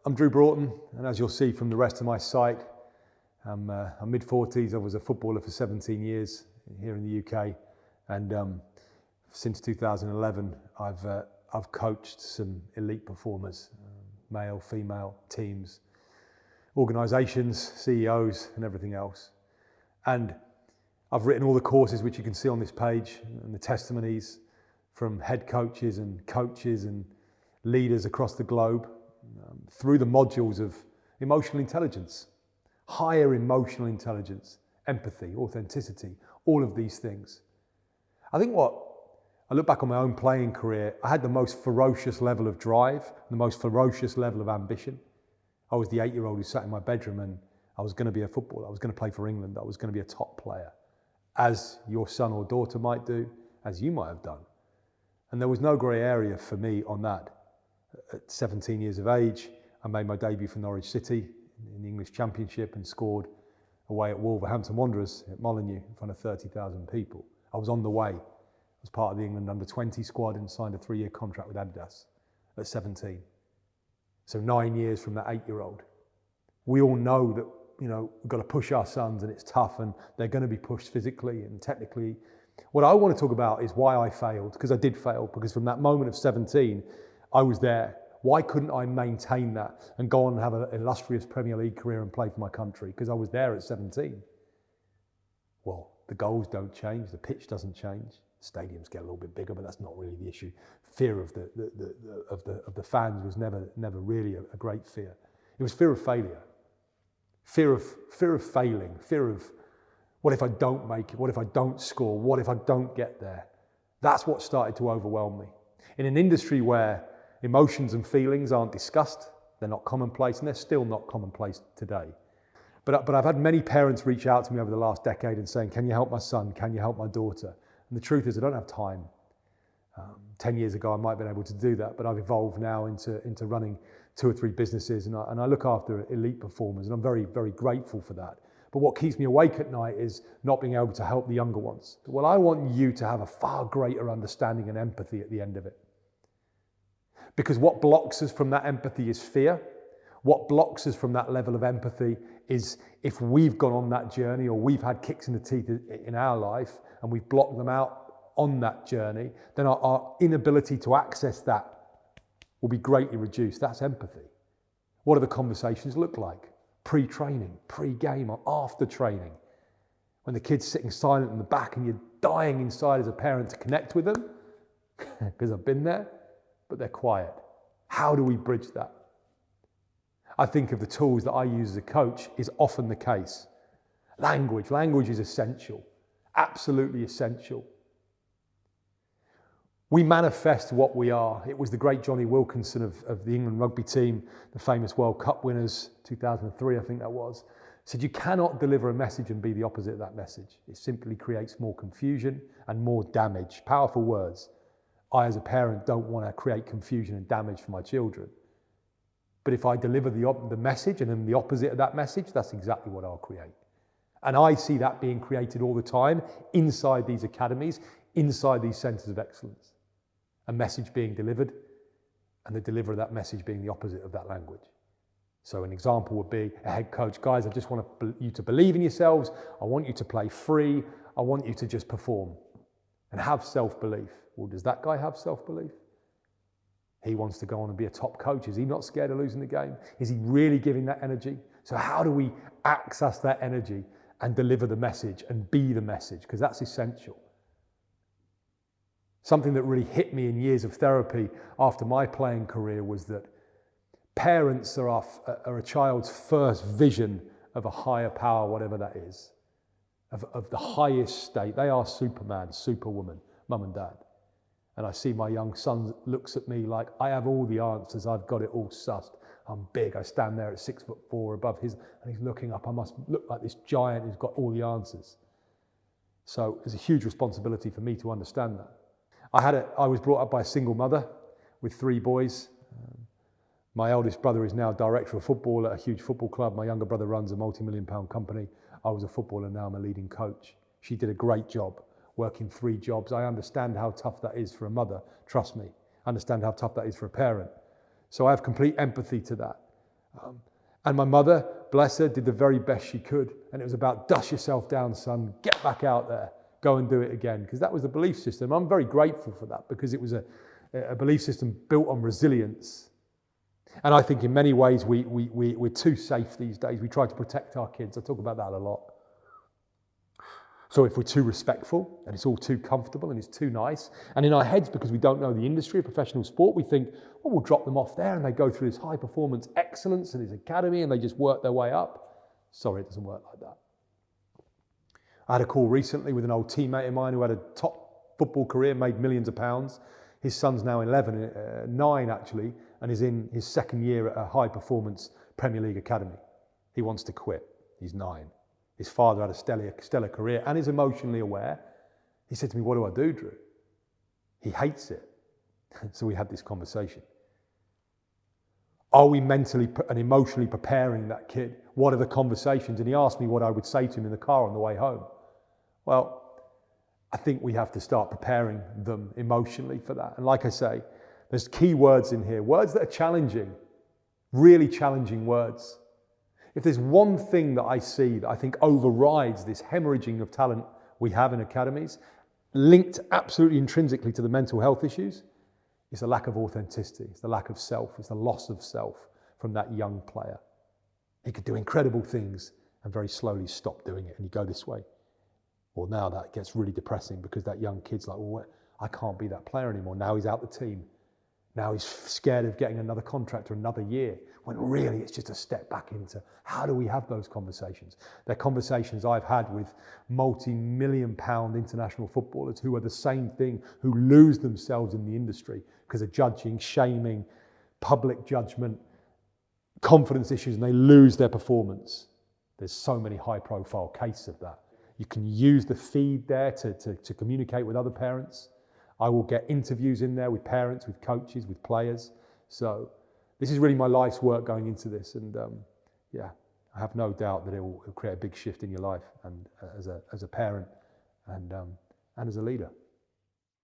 I'm Drew Broughton, and as you'll see from the rest of my site, I'm mid-40s. I was a footballer for 17 years here in the UK, and since 2011, I've coached some elite performers, male, female teams, organisations, CEOs, and everything else. And I've written all the courses which you can see on this page, and the testimonies from head coaches and leaders across the globe through the modules of emotional intelligence, higher emotional intelligence, empathy, authenticity, all of these things. I think I look back on my own playing career, I had the most ferocious level of drive, the most ferocious level of ambition. I was the 8-year-old who sat in my bedroom and I was going to be a footballer. I was going to play for England. I was going to be a top player, as your son or daughter might do, as you might have done. And there was no grey area for me on that. At 17 years of age, I made my debut for Norwich City in the English Championship and scored away at Wolverhampton Wanderers at Molineux in front of 30,000 people. I was on the way. I was part of the England under-20 squad and signed a 3-year contract with Adidas at 17. So 9 years from that 8-year-old. We all know that, we've got to push our sons and it's tough and they're going to be pushed physically and technically. What I want to talk about is why I failed, because I did fail, because from that moment of 17, I was there. Why couldn't I maintain that and go on and have an illustrious Premier League career and play for my country? Because I was there at 17. Well, the goals don't change, the pitch doesn't change. Stadiums get a little bit bigger, but that's not really the issue. Fear of the fans was never really a great fear. It was fear of failure, fear of failing, fear of what if I don't make it? What if I don't score? What if I don't get there? That's what started to overwhelm me. In an industry where emotions and feelings aren't discussed, they're not commonplace, and they're still not commonplace today. But I've had many parents reach out to me over the last decade and saying, can you help my son? Can you help my daughter? And the truth is I don't have time. 10 years ago I might have been able to do that, but I've evolved now into running 2 or 3 businesses, and I look after elite performers, and I'm very, very grateful for that. But what keeps me awake at night is not being able to help the younger ones. Well, I want you to have a far greater understanding and empathy at the end of it. Because what blocks us from that empathy is fear. What blocks us from that level of empathy is if we've gone on that journey or we've had kicks in the teeth in our life and we've blocked them out on that journey, then our inability to access that will be greatly reduced. That's empathy. What do the conversations look like? Pre-training, pre-game, or after training? When the kid's sitting silent in the back and you're dying inside as a parent to connect with them, because I've been there, but they're quiet. How do we bridge that? I think of the tools that I use as a coach is often the case. Language is essential, absolutely essential. We manifest what we are. It was the great Johnny Wilkinson of the England rugby team, the famous World Cup winners, 2003 I think that was, said you cannot deliver a message and be the opposite of that message. It simply creates more confusion and more damage. Powerful words. I as a parent don't want to create confusion and damage for my children. But if I deliver the message and am the opposite of that message, that's exactly what I'll create. And I see that being created all the time inside these academies, inside these centres of excellence. A message being delivered and the deliverer of that message being the opposite of that language. So an example would be a head coach, guys, I just want you to believe in yourselves. I want you to play free. I want you to just perform and have self-belief. Well, does that guy have self-belief? He wants to go on and be a top coach. Is he not scared of losing the game? Is he really giving that energy? So how do we access that energy and deliver the message and be the message? Because that's essential. Something that really hit me in years of therapy after my playing career was that parents are a child's first vision of a higher power, whatever that is, of the highest state. They are Superman, Superwoman, mum and dad. And I see my young son looks at me like, I have all the answers, I've got it all sussed. I'm big, I stand there at 6'4" above his, and he's looking up, I must look like this giant who's got all the answers. So there's a huge responsibility for me to understand that. I was brought up by a single mother with 3 boys. My eldest brother is now director of football at a huge football club. My younger brother runs a multi-million-pound company. I was a footballer, now I'm a leading coach. She did a great job, working 3 jobs. I understand how tough that is for a mother, trust me. I understand how tough that is for a parent. So I have complete empathy to that. And my mother, bless her, did the very best she could. And it was about, dust yourself down, son, get back out there, go and do it again. Because that was the belief system. I'm very grateful for that, because it was a belief system built on resilience. And I think in many ways we're too safe these days. We try to protect our kids. I talk about that a lot. So if we're too respectful and it's all too comfortable and it's too nice, and in our heads, because we don't know the industry of professional sport, we think, well, we'll drop them off there and they go through this high performance excellence and this academy and they just work their way up. Sorry, it doesn't work like that. I had a call recently with an old teammate of mine who had a top football career, made millions of pounds. His son's now 9 actually, and is in his second year at a high performance Premier League academy. He wants to quit. He's 9. His father had a stellar career and is emotionally aware. He said to me, what do I do, Drew? He hates it. So we had this conversation. Are we mentally and emotionally preparing that kid? What are the conversations? And he asked me what I would say to him in the car on the way home. Well, I think we have to start preparing them emotionally for that. And like I say, there's key words in here, words that are challenging, really challenging words. If there's one thing that I see that I think overrides this hemorrhaging of talent we have in academies, linked absolutely intrinsically to the mental health issues, it's the lack of authenticity, it's the lack of self, it's the loss of self from that young player. He could do incredible things and very slowly stop doing it, and you go this way. Well, now that gets really depressing, because that young kid's like, well, I can't be that player anymore. Now he's out the team. Now he's scared of getting another contract or another year, when really it's just a step back into how do we have those conversations? They're conversations I've had with multi-million-pound international footballers who are the same thing, who lose themselves in the industry because of judging, shaming, public judgment, confidence issues, and they lose their performance. There's so many high-profile cases of that. You can use the feed there to communicate with other parents. I will get interviews in there with parents, with coaches, with players. So this is really my life's work going into this. And yeah, I have no doubt that it will create a big shift in your life, and as a parent and as a leader.